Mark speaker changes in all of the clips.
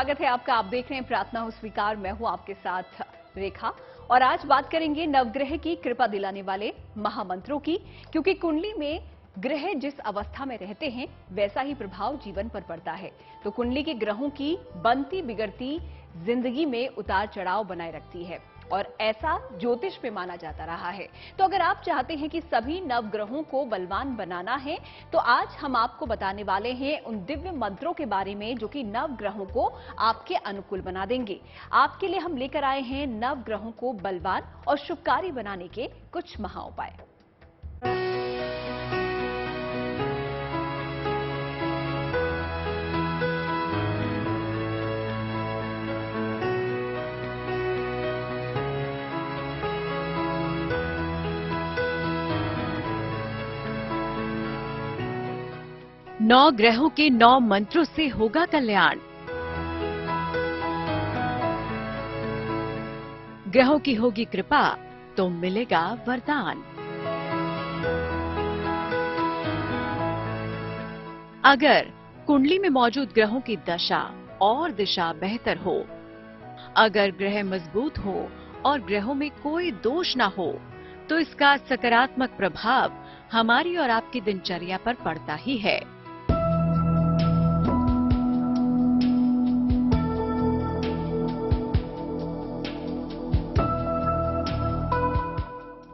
Speaker 1: स्वागत है आपका। आप देख रहे हैं प्रार्थना हो स्वीकार। मैं हूं आपके साथ रेखा और आज बात करेंगे नवग्रह की कृपा दिलाने वाले महामंत्रों की, क्योंकि कुंडली में ग्रह जिस अवस्था में रहते हैं वैसा ही प्रभाव जीवन पर पड़ता है। तो कुंडली के ग्रहों की बनती बिगड़ती जिंदगी में उतार चढ़ाव बनाए रखती है और ऐसा ज्योतिष में माना जाता रहा है। तो अगर आप चाहते हैं कि सभी नवग्रहों को बलवान बनाना है तो आज हम आपको बताने वाले हैं उन दिव्य मंत्रों के बारे में जो कि नवग्रहों को आपके अनुकूल बना देंगे। आपके लिए हम लेकर आए हैं नवग्रहों को बलवान और शुभकारी बनाने के कुछ महाउपाय।
Speaker 2: 9 ग्रहों के 9 मंत्रों से होगा कल्याण। ग्रहों की होगी कृपा तो मिलेगा वरदान। अगर कुंडली में मौजूद ग्रहों की दशा और दिशा बेहतर हो, अगर ग्रह मजबूत हो और ग्रहों में कोई दोष ना हो, तो इसका सकारात्मक प्रभाव हमारी और आपकी दिनचर्या पर पड़ता ही है।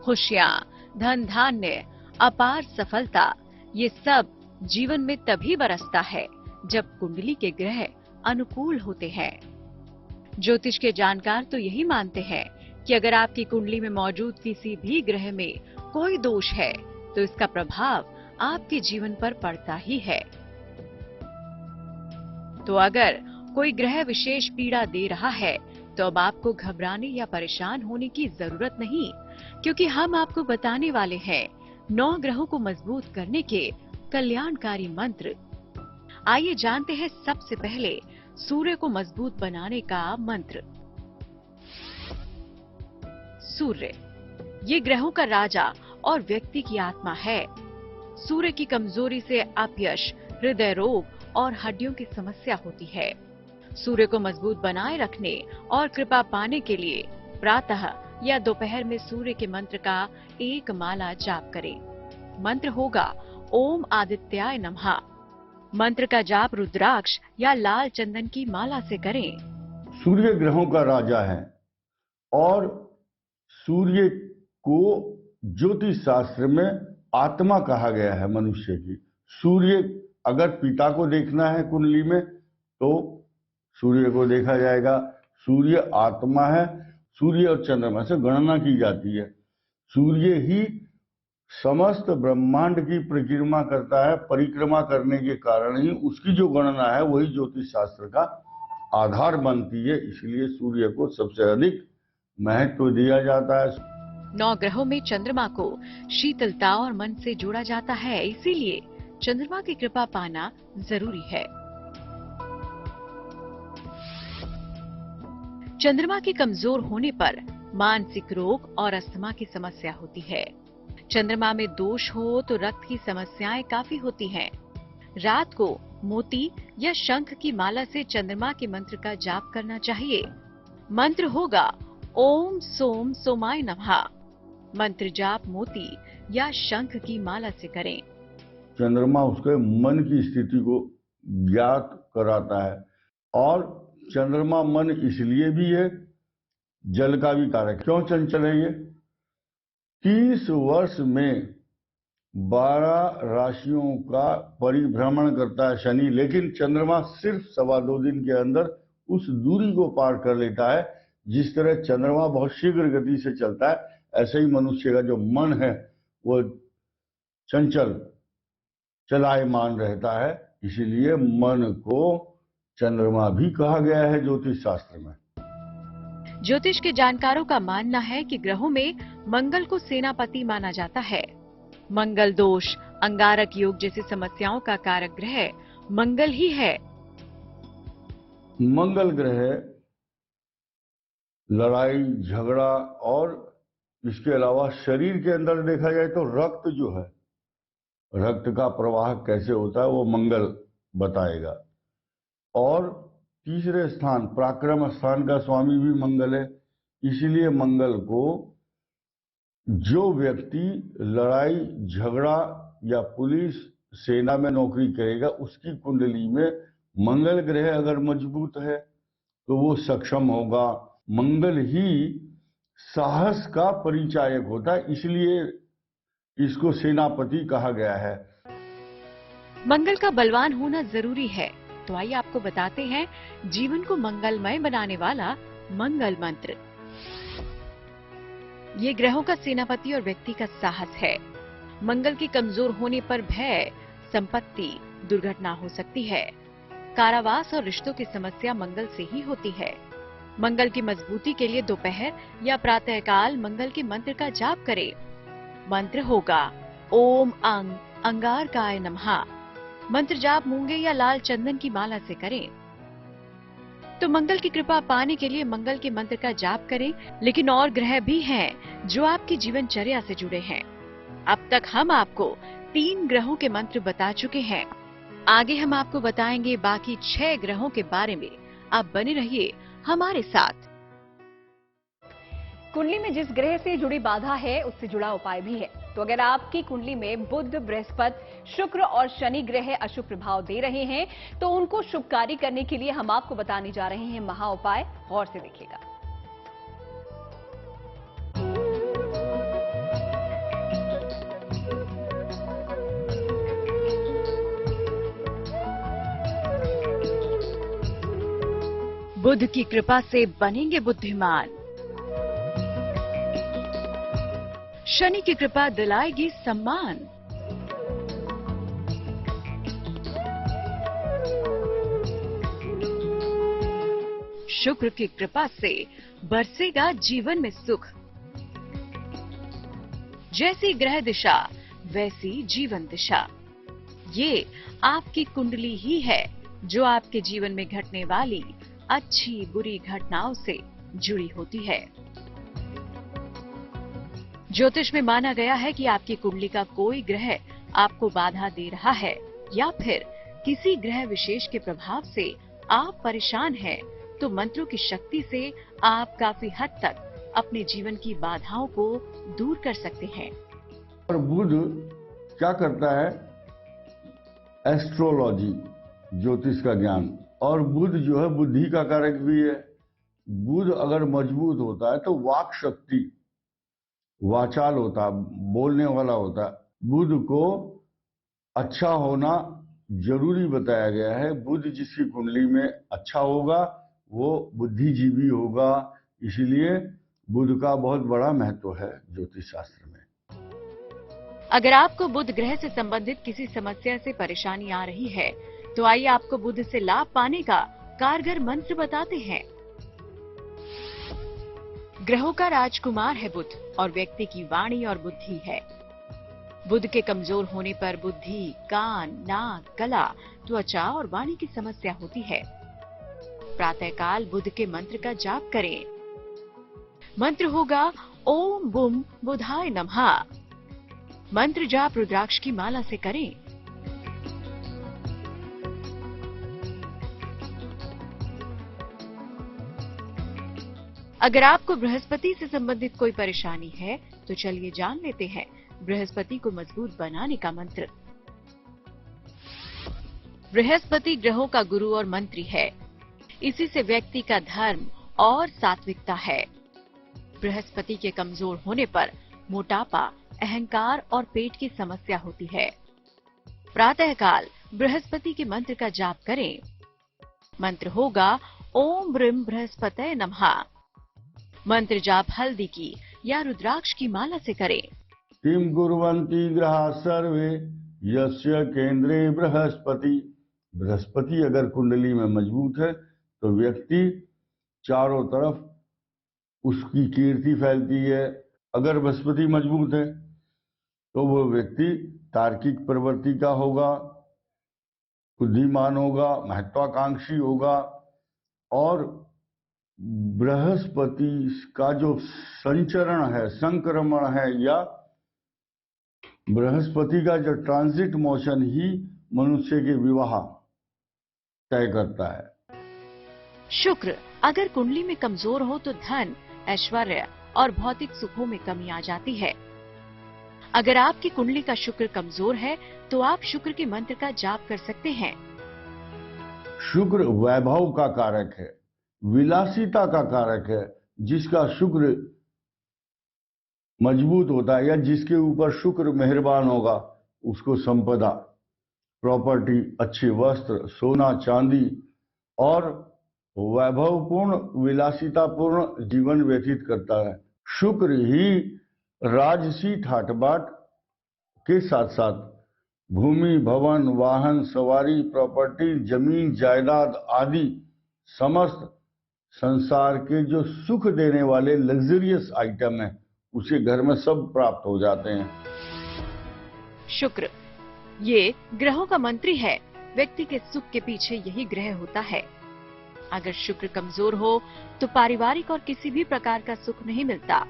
Speaker 2: खुशियां, धन धान्य, अपार सफलता, ये सब जीवन में तभी बरसता है जब कुंडली के ग्रह अनुकूल होते हैं। ज्योतिष के जानकार तो यही मानते हैं कि अगर आपकी कुंडली में मौजूद किसी भी ग्रह में कोई दोष है तो इसका प्रभाव आपके जीवन पर पड़ता ही है। तो अगर कोई ग्रह विशेष पीड़ा दे रहा है तो अब आपको घबराने या परेशान होने की जरूरत नहीं, क्योंकि हम आपको बताने वाले हैं 9 ग्रहों को मजबूत करने के कल्याणकारी मंत्र। आइए जानते हैं सबसे पहले सूर्य को मजबूत बनाने का मंत्र। सूर्य, ये ग्रहों का राजा और व्यक्ति की आत्मा है। सूर्य की कमजोरी से अपयश, हृदय रोग और हड्डियों की समस्या होती है। सूर्य को मजबूत बनाए रखने और कृपा पाने के लिए प्रातः या दोपहर में सूर्य के मंत्र का एक माला जाप करें। मंत्र होगा ओम आदित्याय नमः। मंत्र का जाप रुद्राक्ष या लाल चंदन की माला से करें।
Speaker 3: सूर्य ग्रहों का राजा है और सूर्य को ज्योतिष शास्त्र में आत्मा कहा गया है मनुष्य की। सूर्य अगर पिता को देखना है कुंडली में तो सूर्य को देखा जाएगा। सूर्य आत्मा है। सूर्य और चंद्रमा से गणना की जाती है। सूर्य ही समस्त ब्रह्मांड की परिक्रमा करता है। परिक्रमा करने के कारण ही उसकी जो गणना है वही ज्योतिष शास्त्र का आधार बनती है। इसलिए सूर्य को सबसे अधिक महत्व दिया जाता है।
Speaker 2: 9 ग्रहों में चंद्रमा को शीतलता और मन से जोड़ा जाता है, इसीलिए चंद्रमा की कृपा पाना जरूरी है। चंद्रमा के कमजोर होने पर मानसिक रोग और अस्थमा की समस्या होती है। चंद्रमा में दोष हो तो रक्त की समस्याएं काफी होती हैं। रात को मोती या शंख की माला से चंद्रमा के मंत्र का जाप करना चाहिए। मंत्र होगा ओम सोम सोमाय नमः। मंत्र जाप मोती या शंख की माला से करें।
Speaker 3: चंद्रमा उसके मन की स्थिति को ज्ञात कराता है और चंद्रमा मन इसलिए भी है, जल का भी कारक। क्यों चंचल है ये? 30 वर्ष में 12 राशियों का परिभ्रमण करता है शनि, लेकिन चंद्रमा सिर्फ 2.25 दिन के अंदर उस दूरी को पार कर लेता है। जिस तरह चंद्रमा बहुत शीघ्र गति से चलता है, ऐसे ही मनुष्य का जो मन है वो चंचल चलायमान रहता है। इसीलिए मन को चंद्रमा भी कहा गया है ज्योतिष शास्त्र में।
Speaker 2: ज्योतिष के जानकारों का मानना है कि ग्रहों में मंगल को सेनापति माना जाता है। मंगल दोष, अंगारक योग जैसी समस्याओं का कारक ग्रह मंगल ही है।
Speaker 3: मंगल ग्रह लड़ाई झगड़ा और इसके अलावा शरीर के अंदर देखा जाए तो रक्त जो है, रक्त का प्रवाह कैसे होता है वो मंगल बताएगा। और तीसरे स्थान पराक्रम स्थान का स्वामी भी मंगल है। इसलिए मंगल को जो व्यक्ति लड़ाई झगड़ा या पुलिस सेना में नौकरी करेगा, उसकी कुंडली में मंगल ग्रह अगर मजबूत है तो वो सक्षम होगा। मंगल ही साहस का परिचायक होता है, इसलिए इसको सेनापति कहा गया है।
Speaker 2: मंगल का बलवान होना जरूरी है, तो आइए आपको बताते हैं जीवन को मंगलमय बनाने वाला मंगल मंत्र। ये ग्रहों का सेनापति और व्यक्ति का साहस है। मंगल के कमजोर होने पर भय, संपत्ति, दुर्घटना हो सकती है। कारावास और रिश्तों की समस्या मंगल से ही होती है। मंगल की मजबूती के लिए दोपहर या प्रातःकाल मंगल के मंत्र का जाप करें। मंत्र होगा ओम अंग अंगारकाय नमः। मंत्र जाप मूंगे या लाल चंदन की माला से करें। तो मंगल की कृपा पाने के लिए मंगल के मंत्र का जाप करें। लेकिन और ग्रह भी हैं जो आपकी जीवनचर्या से जुड़े हैं। अब तक हम आपको 3 ग्रहों के मंत्र बता चुके हैं। आगे हम आपको बताएंगे बाकी 6 ग्रहों के बारे में। आप बने रहिए हमारे साथ।
Speaker 1: कुंडली में जिस ग्रह से जुड़ी बाधा है, उससे जुड़ा उपाय भी है। तो अगर आपकी कुंडली में बुध, बृहस्पति, शुक्र और शनि ग्रह अशुभ प्रभाव दे रहे हैं, तो उनको शुभकारी करने के लिए हम आपको बताने जा रहे हैं महा उपाय। गौर से देखिएगा।
Speaker 2: बुध की कृपा से बनेंगे बुद्धिमान। शनि की कृपा दिलाएगी सम्मान। शुक्र की कृपा से बरसेगा जीवन में सुख। जैसी ग्रह दिशा वैसी जीवन दिशा। ये आपकी कुंडली ही है जो आपके जीवन में घटने वाली अच्छी बुरी घटनाओं से जुड़ी होती है। ज्योतिष में माना गया है कि आपकी कुंडली का कोई ग्रह आपको बाधा दे रहा है या फिर किसी ग्रह विशेष के प्रभाव से आप परेशान हैं, तो मंत्रों की शक्ति से आप काफी हद तक अपने जीवन की बाधाओं को दूर कर सकते हैं।
Speaker 3: और बुध क्या करता है? एस्ट्रोलॉजी, ज्योतिष का ज्ञान। और बुध जो है बुद्धि का कारक भी है। बुध अगर मजबूत होता है तो वाक शक्ति, वाचाल होता, बोलने वाला होता। बुध को अच्छा होना जरूरी बताया गया है। बुध जिसकी कुंडली में अच्छा होगा वो बुद्धिजीवी होगा। इसीलिए बुध का बहुत बड़ा महत्व है ज्योतिष शास्त्र में।
Speaker 2: अगर आपको बुध ग्रह से संबंधित किसी समस्या से परेशानी आ रही है, तो आइए आपको बुध से लाभ पाने का कारगर मंत्र बताते हैं। ग्रहों का राजकुमार है बुध और व्यक्ति की वाणी और बुद्धि है। बुध के कमजोर होने पर बुद्धि, कान, नाक, गला, त्वचा और वाणी की समस्या होती है। प्रातःकाल बुध के मंत्र का जाप करें। मंत्र होगा ओम बुम बुधाय नमः। मंत्र जाप रुद्राक्ष की माला से करें। अगर आपको बृहस्पति से संबंधित कोई परेशानी है, तो चलिए जान लेते हैं बृहस्पति को मजबूत बनाने का मंत्र। बृहस्पति ग्रहों का गुरु और मंत्री है। इसी से व्यक्ति का धर्म और सात्विकता है। बृहस्पति के कमजोर होने पर मोटापा, अहंकार और पेट की समस्या होती है। प्रातःकाल बृहस्पति के मंत्र का जाप करें। मंत्र होगा ओम ब्रह्म बृहस्पतये नमः। मंत्र जाप हल्दी की या रुद्राक्ष की माला से करें।
Speaker 3: किम कुर्वन्ति ग्रहा सर्वे यस्य केंद्रे बृहस्पति। बृहस्पति अगर कुंडली में मजबूत है तो व्यक्ति चारों तरफ उसकी कीर्ति फैलती है। अगर बृहस्पति मजबूत है तो वो व्यक्ति तार्किक प्रवृत्ति का होगा, बुद्धिमान होगा, महत्वाकांक्षी होगा। और बृहस्पति का जो संचरण है, संक्रमण है, या बृहस्पति का जो ट्रांजिट मोशन ही मनुष्य के विवाह तय करता है।
Speaker 2: शुक्र अगर कुंडली में कमजोर हो तो धन, ऐश्वर्य और भौतिक सुखों में कमी आ जाती है। अगर आपकी कुंडली का शुक्र कमजोर है तो आप शुक्र के मंत्र का जाप कर सकते हैं।
Speaker 3: शुक्र वैभव का कारक है, विलासिता का कारक है। जिसका शुक्र मजबूत होता है या जिसके ऊपर शुक्र मेहरबान होगा उसको संपदा, प्रॉपर्टी, अच्छे वस्त्र, सोना चांदी और वैभवपूर्ण विलासितापूर्ण जीवन व्यतीत करता है। शुक्र ही राजसी ठाट-बाट के साथ साथ भूमि, भवन, वाहन, सवारी, प्रॉपर्टी, जमीन, जायदाद आदि समस्त संसार के जो सुख देने वाले लग्जरियस आइटम हैं उसे घर में सब प्राप्त हो जाते हैं।
Speaker 2: शुक्र ये ग्रहों का मंत्री है। व्यक्ति के सुख के पीछे यही ग्रह होता है। अगर शुक्र कमजोर हो तो पारिवारिक और किसी भी प्रकार का सुख नहीं मिलता।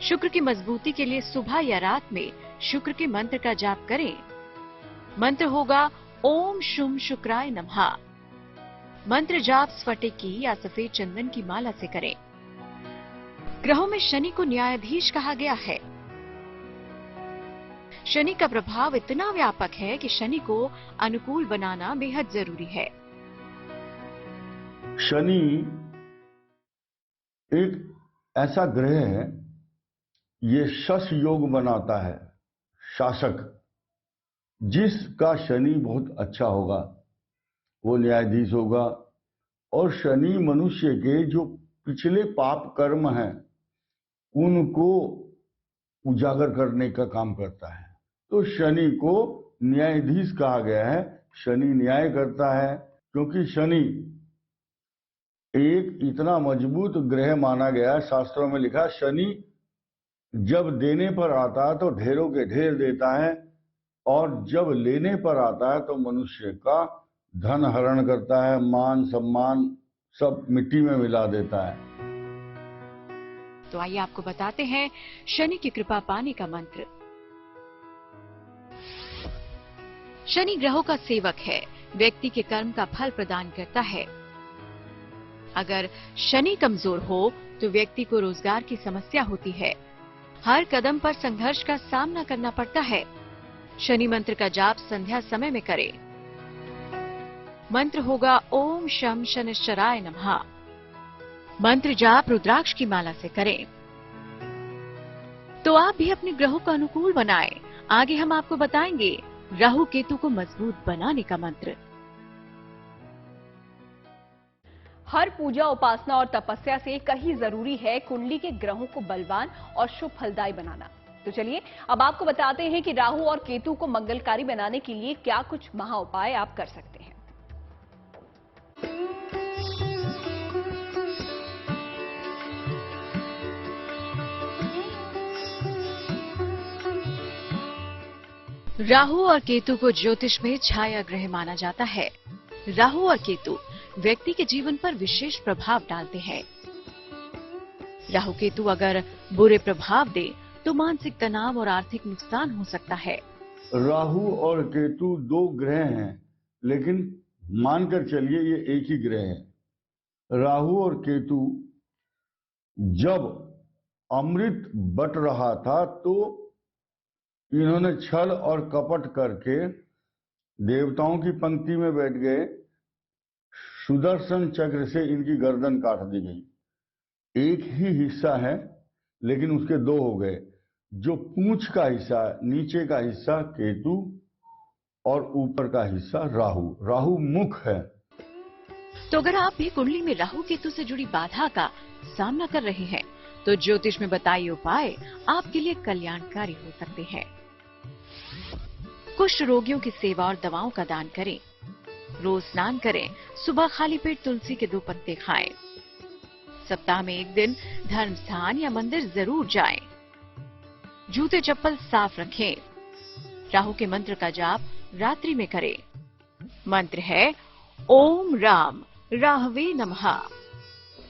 Speaker 2: शुक्र की मजबूती के लिए सुबह या रात में शुक्र के मंत्र का जाप करें। मंत्र होगा ओम शुम शुक्राय नमः। मंत्र जाप स्फटिकी या सफेद चंदन की माला से करें। ग्रहों में शनि को न्यायाधीश कहा गया है। शनि का प्रभाव इतना व्यापक है कि शनि को अनुकूल बनाना बेहद जरूरी है।
Speaker 3: शनि एक ऐसा ग्रह है, ये शश योग बनाता है, शासक। जिसका शनि बहुत अच्छा होगा वो न्यायाधीश होगा। और शनि मनुष्य के जो पिछले पाप कर्म हैं उनको उजागर करने का काम करता है। तो शनि को न्यायाधीश कहा गया है। शनि न्याय करता है क्योंकि शनि एक इतना मजबूत ग्रह माना गया है। शास्त्रों में लिखा, शनि जब देने पर आता है तो ढेरों के ढेर देता है और जब लेने पर आता है तो मनुष्य का धन हरण करता है, मान सम्मान सब मिट्टी में मिला देता है।
Speaker 2: तो आइए आपको बताते हैं शनि की कृपा पाने का मंत्र। शनि ग्रहों का सेवक है, व्यक्ति के कर्म का फल प्रदान करता है। अगर शनि कमजोर हो तो व्यक्ति को रोजगार की समस्या होती है। हर कदम पर संघर्ष का सामना करना पड़ता है। शनि मंत्र का जाप संध्या समय में करें। मंत्र होगा ओम शम शनिश्चराय नमः। मंत्र जाप रुद्राक्ष की माला से करें। तो आप भी अपने ग्रहों को अनुकूल बनाएं। आगे हम आपको बताएंगे राहु केतु को मजबूत बनाने का मंत्र।
Speaker 1: हर पूजा, उपासना और तपस्या से कहीं जरूरी है कुंडली के ग्रहों को बलवान और शुभ फलदायी बनाना। तो चलिए अब आपको बताते हैं कि राहु और केतु को मंगलकारी बनाने के लिए क्या कुछ महा उपाय आप कर सकते हैं।
Speaker 2: राहु और केतु को ज्योतिष में छाया ग्रह माना जाता है। राहु और केतु व्यक्ति के जीवन पर विशेष प्रभाव डालते हैं। राहु केतु अगर बुरे प्रभाव दे तो मानसिक तनाव और आर्थिक नुकसान हो सकता है।
Speaker 3: राहु और केतु दो ग्रह हैं, लेकिन मानकर चलिए ये एक ही ग्रह है। राहु और केतु जब अमृत बट रहा था तो इन्होंने छल और कपट करके देवताओं की पंक्ति में बैठ गए। सुदर्शन चक्र से इनकी गर्दन काट दी गई। एक ही हिस्सा है लेकिन उसके दो हो गए। जो पूंछ का हिस्सा, नीचे का हिस्सा केतु और ऊपर का हिस्सा राहु। राहु मुख है।
Speaker 2: तो अगर आप भी कुंडली में राहु केतु से जुड़ी बाधा का सामना कर रहे हैं तो ज्योतिष में बताए उपाय आपके लिए कल्याणकारी हो सकते हैं। कुष्ठ रोगियों की सेवा और दवाओं का दान करें। रोज स्नान करें। सुबह खाली पेट तुलसी के 2 पत्ते खाएं। सप्ताह में एक दिन धर्म स्थान या मंदिर जरूर जाएं। जूते चप्पल साफ रखें। राहु के मंत्र का जाप रात्रि में करें। मंत्र है ओम राम राहवे नमः।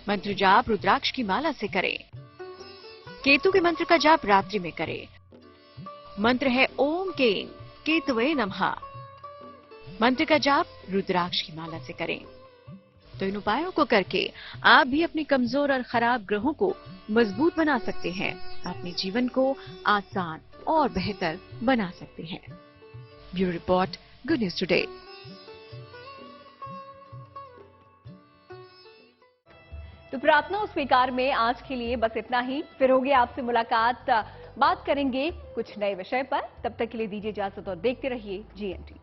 Speaker 2: मंत्र जाप रुद्राक्ष की माला से करें। केतु के मंत्र का जाप रात्रि में करें। मंत्र है ओम केन केतवे नमः। मंत्र का जाप रुद्राक्ष की माला से करें। तो इन उपायों को करके आप भी अपने कमजोर और खराब ग्रहों को मजबूत बना सकते हैं, अपने जीवन को आसान और बेहतर बना सकते हैं। Bureau report, good news today.
Speaker 1: तो प्रार्थना और स्वीकार में आज के लिए बस इतना ही। फिर होगी आपसे मुलाकात, बात करेंगे कुछ नए विषय पर। तब तक के लिए दीजिए इजाजत और देखते रहिए GNT।